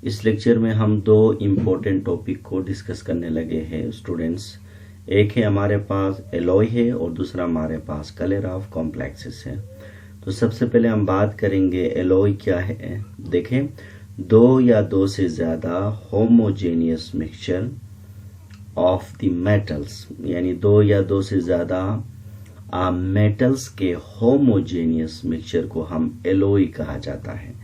इस लेक्चर में हम दो इम्पोर्टेंट टॉपिक को डिस्कस करने लगे हैं स्टूडेंट्स। एक है हमारे पास एलॉय है और दूसरा हमारे पास कलर ऑफ कॉम्प्लेक्सेस है। तो सबसे पहले हम बात करेंगे एलॉय क्या है। देखें, दो या दो से ज़्यादा homogeneous mixture of the metals, यानी दो या दो से ज़्यादा मेटल्स के होमोजेनियस मिक्सचर को हम एलॉय कहा जाता है।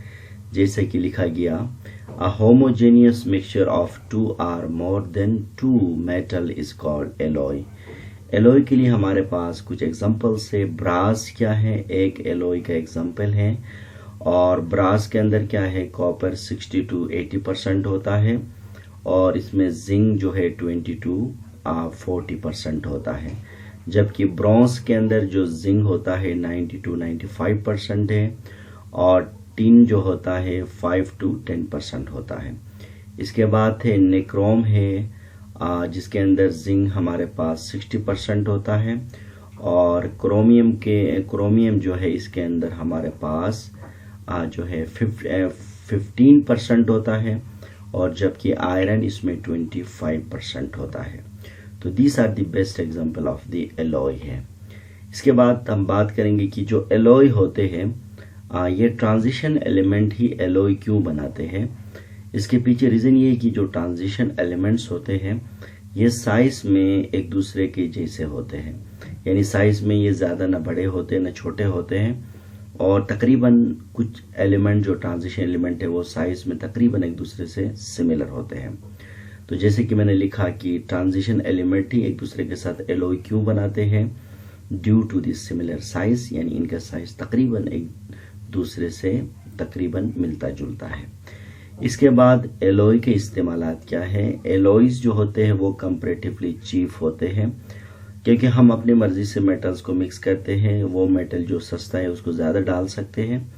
जैसे कि लिखा गया, a homogeneous mixture of two or more than two metal is called alloy। Alloy के लिए हमारे पास कुछ एग्जांपल्स है। ब्रास क्या है, एक एलॉय का एग्जांपल है। और ब्रास के अंदर क्या है, कॉपर 60 to 80% होता है और इसमें जिंक जो है 20 to 40% होता है। जबकि ब्रॉन्ज के अंदर जो जिंक होता है 90 to 95% है और टिन जो होता है 5 to 10% होता है। इसके बाद है निक्रोम है, जिसके अंदर जिंक हमारे पास 60% होता है और क्रोमियम जो है इसके अंदर हमारे पास जो है 15% होता है और जबकि आयरन इसमें 25% होता है। तो these are the best example of the alloy है। इसके बाद हम बात करेंगे कि जो एलॉय होते हैं ये ट्रांजिशन एलिमेंट ही एलॉय क्यों बनाते हैं। इसके पीछे रीज़न ये है कि जो ट्रांजिशन एलिमेंट्स होते हैं ये साइज में एक दूसरे के जैसे होते हैं, यानी साइज में ये ज़्यादा न बड़े होते हैं न छोटे होते हैं और तकरीबन कुछ एलिमेंट जो ट्रांजिशन एलिमेंट है वो साइज में तकरीबन एक दूसरे से सिमिलर होते हैं। तो जैसे कि मैंने लिखा कि ट्रांजिशन एलिमेंट ही एक दूसरे के साथ एलॉय क्यों बनाते हैं, due to this similar size, यानी इनका साइज तकरीबन एक दूसरे से तकरीबन मिलता जुलता है। इसके बाद एलॉय के इस्तेमालात क्या है। एलॉयज जो होते हैं वो कंपैरेटिवली चीप होते हैं क्योंकि हम अपनी मर्जी से मेटल्स को मिक्स करते हैं। वो मेटल जो सस्ता है उसको ज़्यादा डाल सकते हैं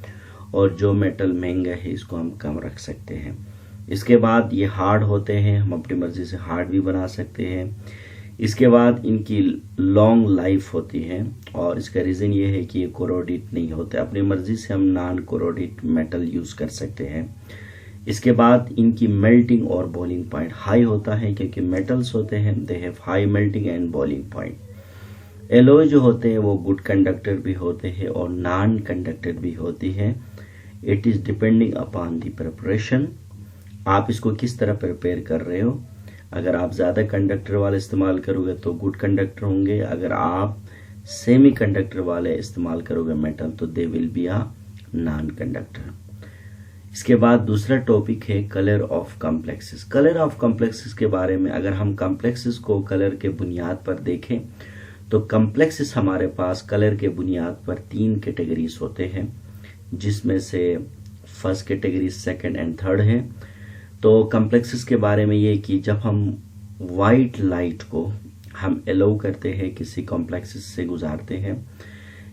और जो मेटल महंगा है इसको हम कम रख सकते हैं। इसके बाद ये हार्ड होते हैं, हम अपनी मर्जी से हार्ड भी बना सकते हैं। इसके बाद इनकी लॉन्ग लाइफ होती है और इसका रीज़न ये है कि ये कोरोडेट नहीं होते। अपनी मर्जी से हम नॉन कोरोडेट मेटल यूज़ कर सकते हैं। इसके बाद इनकी मेल्टिंग और बॉइलिंग पॉइंट हाई होता है क्योंकि मेटल्स होते हैं they have high melting and boiling point. Alloy जो होते हैं वो गुड कंडक्टर भी होते हैं और नॉन कंडक्टर भी होती है। It is depending upon the preparation, आप इसको किस तरह प्रिपेयर कर रहे हो। अगर आप ज़्यादा कंडक्टर वाले इस्तेमाल करोगे तो गुड कंडक्टर होंगे, अगर आप सेमी कंडक्टर वाले इस्तेमाल करोगे मेटल तो they will be a non conductor. इसके बाद दूसरा टॉपिक है colour of complexes. Colour of complexes के बारे में अगर हम कॉम्प्लेक्सेस को कलर के बुनियाद पर देखें तो कॉम्प्लेक्सेस हमारे पास कलर के बुनियाद पर 3 कैटेगरीज होते हैं, जिसमें से first category, second and third है। तो कॉम्प्लेक्सेस के बारे में ये कि जब हम वाइट लाइट को हम एलो करते हैं, किसी कॉम्प्लेक्सेस से गुजारते हैं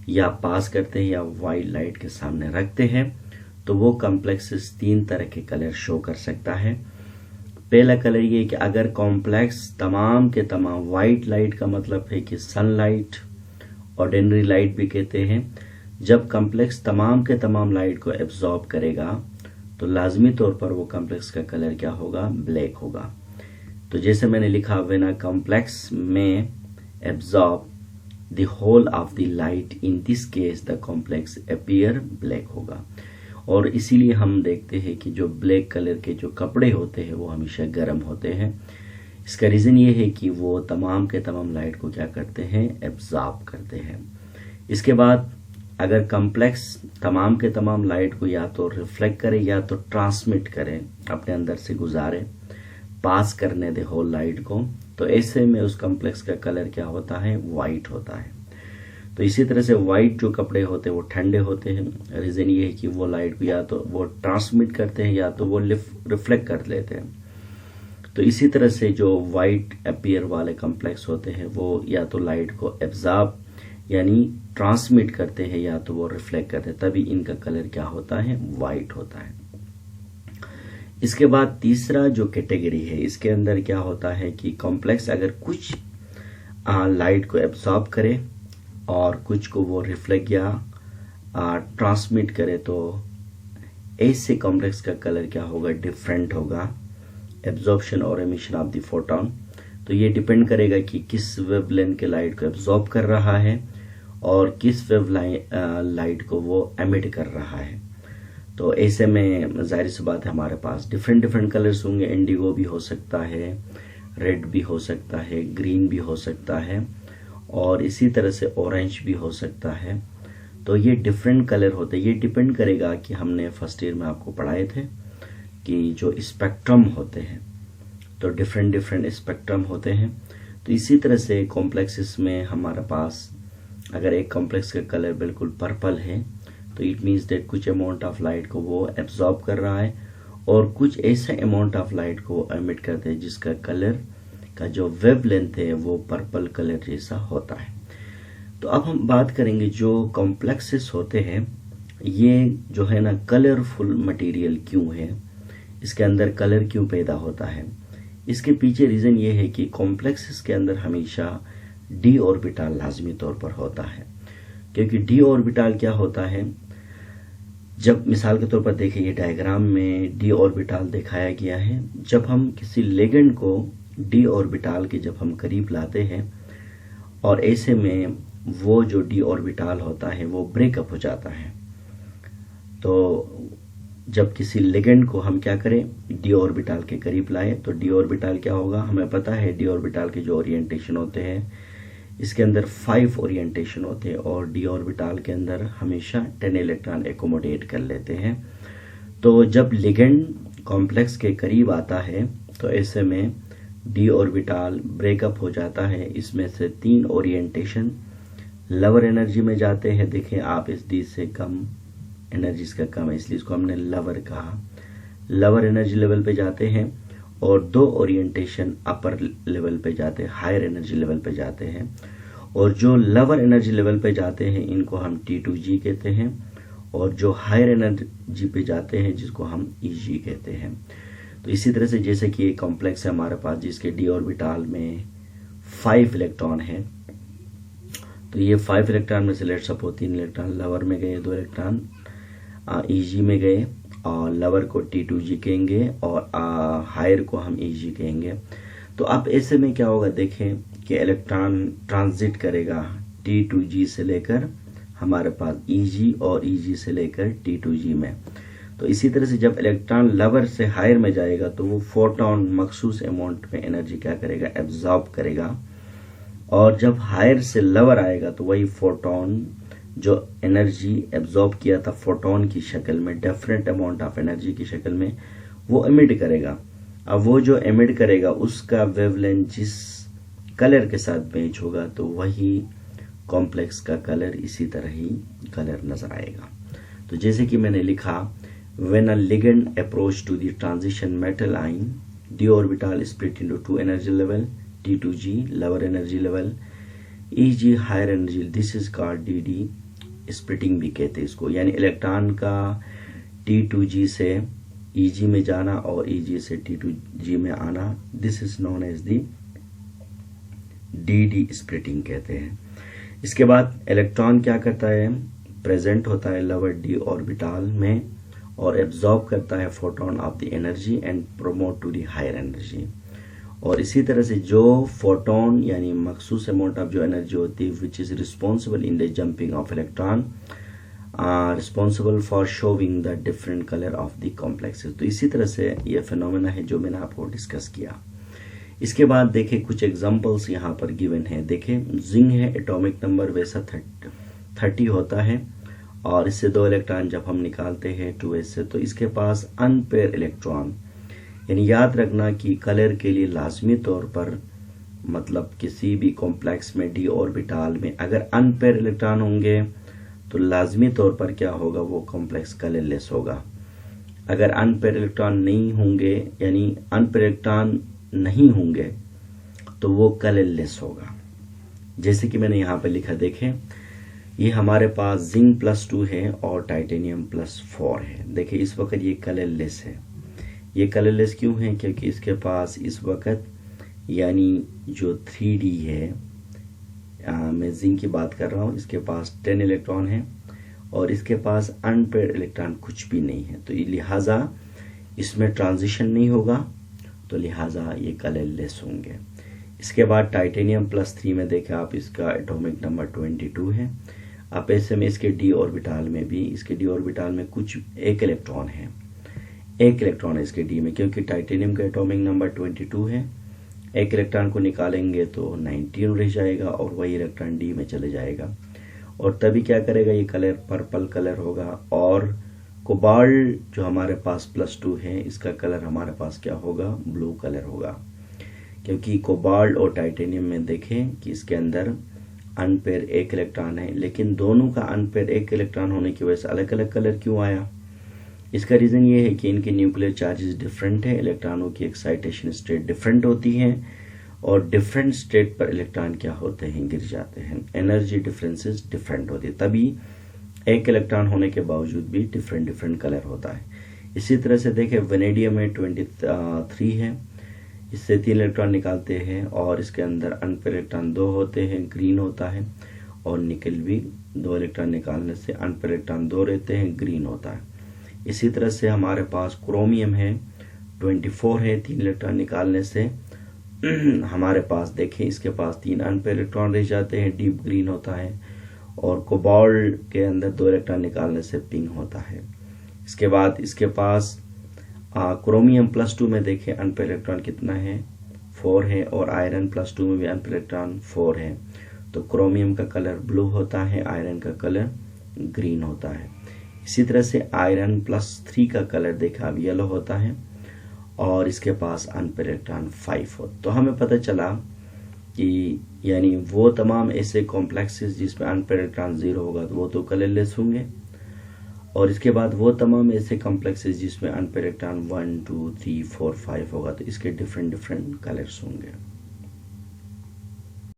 या पास करते हैं या वाइट लाइट के सामने रखते हैं तो वो कॉम्प्लेक्सेस 3 तरह के कलर शो कर सकता है। पहला कलर ये कि अगर कॉम्प्लेक्स तमाम के तमाम वाइट लाइट का मतलब है कि सनलाइट, ऑर्डिनरी लाइट भी कहते हैं, जब कॉम्प्लेक्स तमाम के तमाम लाइट को एब्जॉर्ब करेगा तो लाजमी तौर पर वो कॉम्प्लेक्स का कलर क्या होगा, ब्लैक होगा। तो जैसे मैंने लिखा, व्हेन अ कॉम्प्लेक्स में absorb the whole of the light, in this case the complex appear black होगा। और इसीलिए हम देखते हैं कि जो ब्लैक कलर के जो कपड़े होते हैं वो हमेशा गर्म होते हैं। इसका रीज़न ये है कि वो तमाम के तमाम लाइट को क्या करते हैं, एब्जॉर्ब करते हैं। इसके बाद अगर कॉम्प्लेक्स तमाम के तमाम लाइट को या तो रिफ्लेक्ट करे या तो ट्रांसमिट करे, अपने अंदर से गुजारे, पास करने दे होल लाइट को, तो ऐसे में उस कॉम्प्लेक्स का कलर क्या होता है, वाइट होता है। तो इसी तरह से वाइट जो कपड़े होते हैं वो ठंडे होते हैं। रीज़न ये है कि वो लाइट को या तो वो ट्रांसमिट करते हैं या तो वो रिफ्लेक्ट कर लेते हैं। तो इसी तरह से जो वाइट अपीयर वाले कॉम्प्लेक्स होते हैं वो या तो लाइट को एब्जॉर्ब यानी ट्रांसमिट करते हैं या तो वो रिफ्लेक्ट करते हैं, तभी इनका कलर क्या होता है, वाइट होता है। इसके बाद तीसरा जो कैटेगरी है, इसके अंदर क्या होता है कि कॉम्प्लेक्स अगर कुछ लाइट को एब्जॉर्ब करे और कुछ को वो रिफ्लेक्ट या ट्रांसमिट करे तो ऐसे कॉम्प्लेक्स का कलर क्या होगा, डिफरेंट होगा। एब्जॉर्प्शन और एमिशन ऑफ द फोटोन, तो ये डिपेंड करेगा कि किस वेवलेंथ के लाइट को एब्जॉर्ब कर रहा है और किस लाइट को वो एमिट कर रहा है। तो ऐसे में जाहिर सी बात है हमारे पास डिफरेंट डिफरेंट कलर्स होंगे। इंडिगो भी हो सकता है, रेड भी हो सकता है, ग्रीन भी हो सकता है और इसी तरह से ऑरेंज भी हो सकता है। तो ये डिफरेंट कलर होते हैं। ये डिपेंड करेगा कि हमने फर्स्ट ईयर में आपको पढ़ाए थे कि जो स्पेक्ट्रम होते हैं, तो डिफरेंट डिफरेंट स्पेक्ट्रम होते हैं। तो इसी तरह से कॉम्प्लेक्सेस में हमारे पास अगर एक कॉम्प्लेक्स का कलर बिल्कुल पर्पल है तो इट मीन्स दैट कुछ अमाउंट ऑफ लाइट को वो एब्जॉर्ब कर रहा है और कुछ ऐसे अमाउंट ऑफ लाइट को एमिट करते हैं जिसका कलर का जो वेवलेंथ है वो पर्पल कलर जैसा होता है। तो अब हम बात करेंगे जो कॉम्प्लेक्सेस होते हैं, ये जो है ना कलरफुल मटेरियल क्यों है, इसके अंदर कलर क्यों पैदा होता है। इसके पीछे रीजन ये है कि कॉम्प्लेक्सेस के अंदर हमेशा डी ऑर्बिटल लाजमी तौर पर होता है। क्योंकि डी ऑर्बिटल क्या होता है, जब मिसाल के तौर पर देखें ये डायग्राम में डी ऑर्बिटल दिखाया गया है। जब हम किसी लिगेंड को डी ऑर्बिटल के जब हम करीब लाते हैं और ऐसे में वो जो डी ऑर्बिटल होता है वो ब्रेकअप हो जाता है, तो जब किसी लिगेंड को हम क्या करें, डी ऑर्बिटल के करीब लाए तो डी ऑर्बिटल क्या होगा, हमें पता है डी ऑर्बिटल के जो ओरिएंटेशन होते हैं इसके अंदर 5 ओरिएंटेशन होते हैं और डी ऑर्बिटल के अंदर हमेशा 10 इलेक्ट्रॉन एकोमोडेट कर लेते हैं। तो जब लिगेंड कॉम्प्लेक्स के करीब आता है तो ऐसे में डी ऑर्बिटल ब्रेकअप हो जाता है। इसमें से 3 ओरिएंटेशन लोअर एनर्जी में जाते हैं। देखें आप, इस डी से कम एनर्जी इसका कम है इसलिए इसको हमने लोअर कहा, लोअर एनर्जी लेवल पे जाते हैं और 2 ओरिएंटेशन अपर लेवल पे जाते हैं, हायर एनर्जी लेवल पे जाते हैं। और जो लोअर एनर्जी लेवल पे जाते हैं इनको हम T2G कहते हैं और जो हायर एनर्जी पे जाते हैं जिसको हम EG कहते हैं। तो इसी तरह से जैसे कि एक कॉम्प्लेक्स है हमारे पास जिसके डी ऑर्बिटल में 5 इलेक्ट्रॉन है, तो ये 5 इलेक्ट्रॉन में से लेट सपोज 3 इलेक्ट्रॉन लोअर में गए, 2 इलेक्ट्रॉन EG में गए और लोअर को T2G कहेंगे और हायर को हम EG कहेंगे। तो अब ऐसे में क्या होगा, देखें कि इलेक्ट्रॉन ट्रांजिट करेगा T2G से लेकर हमारे पास EG और EG से लेकर T2G में। तो इसी तरह से जब इलेक्ट्रॉन लोअर से हायर में जाएगा तो वो फोटोन मखसूस अमाउंट में एनर्जी क्या करेगा, एब्जॉर्ब करेगा। और जब हायर से लोअर आएगा तो वही फोटोन जो एनर्जी एब्जॉर्ब किया था फोटोन की शक्ल में, डिफरेंट अमाउंट ऑफ एनर्जी की शक्ल में, वो एमिट करेगा। अब वो जो एमिट करेगा उसका वेवलेंथ जिस कलर के साथ मैच होगा तो वही कॉम्प्लेक्स का कलर इसी तरह ही कलर नजर आएगा। तो जैसे कि मैंने लिखा, when a ligand approach to the transition metal ion, D orbital split into 2 energy level, T2G lower energy level, EG higher energy, this is called DD splitting भी कहते हैं इसको। यानी इलेक्ट्रॉन का T2G से EG में जाना और EG से T2G में आना, this is known as the DD splitting कहते हैं। इसके बाद इलेक्ट्रॉन क्या करता है, प्रेजेंट होता है लोअर डी ऑर्बिटल में और एब्जॉर्ब करता है photon of the energy and promote to the higher energy. और इसी तरह से जो फोटोन यानी मखसूस अमाउंट ऑफ जो एनर्जी होती है which is responsible in the jumping of electron, responsible for showing the different colour of the complexes. तो इसी तरह से ये फिनोमेना है जो मैंने आपको डिस्कस किया। इसके बाद देखें कुछ एग्जांपल्स यहाँ पर गिवन है। देखें जिंक है, एटॉमिक नंबर वैसा 30 होता है और इससे 2 इलेक्ट्रॉन जब हम निकालते हैं 2s से तो इसके पास अनपेयर इलेक्ट्रॉन। यानी याद रखना कि कलर के लिए लाजमी तौर पर मतलब किसी भी कॉम्प्लेक्स में डी ऑर्बिटल में अगर अनपेयर इलेक्ट्रॉन होंगे तो लाजमी तौर पर क्या होगा, वो कॉम्प्लेक्स कलरलेस होगा। अगर अनपेयर इलेक्ट्रॉन नहीं होंगे यानी अनपेयर इलेक्ट्रॉन नहीं होंगे तो वो कलरलेस होगा। जैसे कि मैंने यहाँ पे लिखा, देखें ये हमारे पास जिंक +2 है और टाइटेनियम +4 है। देखिए इस वक्त ये कलरलेस है। ये कलरलेस क्यों है, क्योंकि इसके पास इस वक्त यानी जो 3D है, मैं जिंक की बात कर रहा हूँ, इसके पास 10 इलेक्ट्रॉन है और इसके पास अनपेयर्ड इलेक्ट्रॉन कुछ भी नहीं है, तो लिहाजा इसमें ट्रांजिशन नहीं होगा, तो लिहाजा ये कलरलेस होंगे। इसके बाद टाइटेनियम +3 में देखें आप, इसका एटॉमिक नंबर 22 है। अब ऐसे में इसके डी ऑर्बिटल में भी, इसके डी ऑर्बिटल में कुछ एक इलेक्ट्रॉन है, एक इलेक्ट्रॉन है इसके डी में, क्योंकि टाइटेनियम का एटॉमिक नंबर 22 है। एक इलेक्ट्रॉन को निकालेंगे तो 19 रह जाएगा और वही इलेक्ट्रॉन डी में चले जाएगा, और तभी क्या करेगा, ये कलर पर्पल कलर होगा। और कोबाल्ट जो हमारे पास +2 है, इसका कलर हमारे पास क्या होगा, ब्लू कलर होगा, क्योंकि कोबाल्ट और टाइटेनियम में देखें कि इसके अंदर अनपेयर एक इलेक्ट्रॉन है, लेकिन दोनों का अनपेयर एक इलेक्ट्रॉन होने की वजह से अलग अलग कलर क्यों आया। इसका रीज़न ये है कि इनके न्यूक्लियर चार्जेस डिफरेंट है, इलेक्ट्रॉनों की एक्साइटेशन स्टेट डिफरेंट होती है, और डिफरेंट स्टेट पर इलेक्ट्रॉन क्या होते हैं, गिर जाते हैं, एनर्जी डिफरेंसेस डिफरेंट होती है, तभी एक इलेक्ट्रॉन होने के बावजूद भी डिफरेंट कलर होता है। इसी तरह से देखें वेनेडियम में 23 है, इससे 3 इलेक्ट्रॉन निकालते हैं और इसके अंदर अनपेयर इलेक्ट्रॉन 2 होते हैं, ग्रीन होता है। और निकल भी 2 इलेक्ट्रॉन निकालने से अनपेयर इलेक्ट्रॉन 2 रहते हैं, ग्रीन होता है। इसी तरह से हमारे पास क्रोमियम है 24 है, 3 इलेक्ट्रॉन निकालने से हमारे पास देखें इसके पास 3 अनपेयर इलेक्ट्रॉन रह जाते हैं, डीप ग्रीन होता है। और कोबाल्ट के अंदर 2 इलेक्ट्रॉन निकालने से पिंक होता है। इसके बाद इसके पास क्रोमियम +2 में देखें अनपेयर इलेक्ट्रॉन कितना है, 4 है, और आयरन +2 में भी अनपेयर इलेक्ट्रॉन 4 है, तो क्रोमियम का कलर ब्लू होता है, आयरन का कलर ग्रीन होता है। इसी तरह से आयरन +3 का कलर देखा अब येलो होता है, और इसके पास अनपेयर इलेक्ट्रॉन 5 हो। तो हमें पता चला कि यानी वो तमाम ऐसे कॉम्प्लेक्सेस जिसमें अनपेयर इलेक्ट्रॉन 0 होगा तो वो तो कलरलेस होंगे, और इसके बाद वो तमाम ऐसे कॉम्प्लेक्सेस जिसमें अनपेयर इलेक्ट्रॉन 1 2 3 4 5 होगा तो इसके डिफरेंट कलर्स होंगे।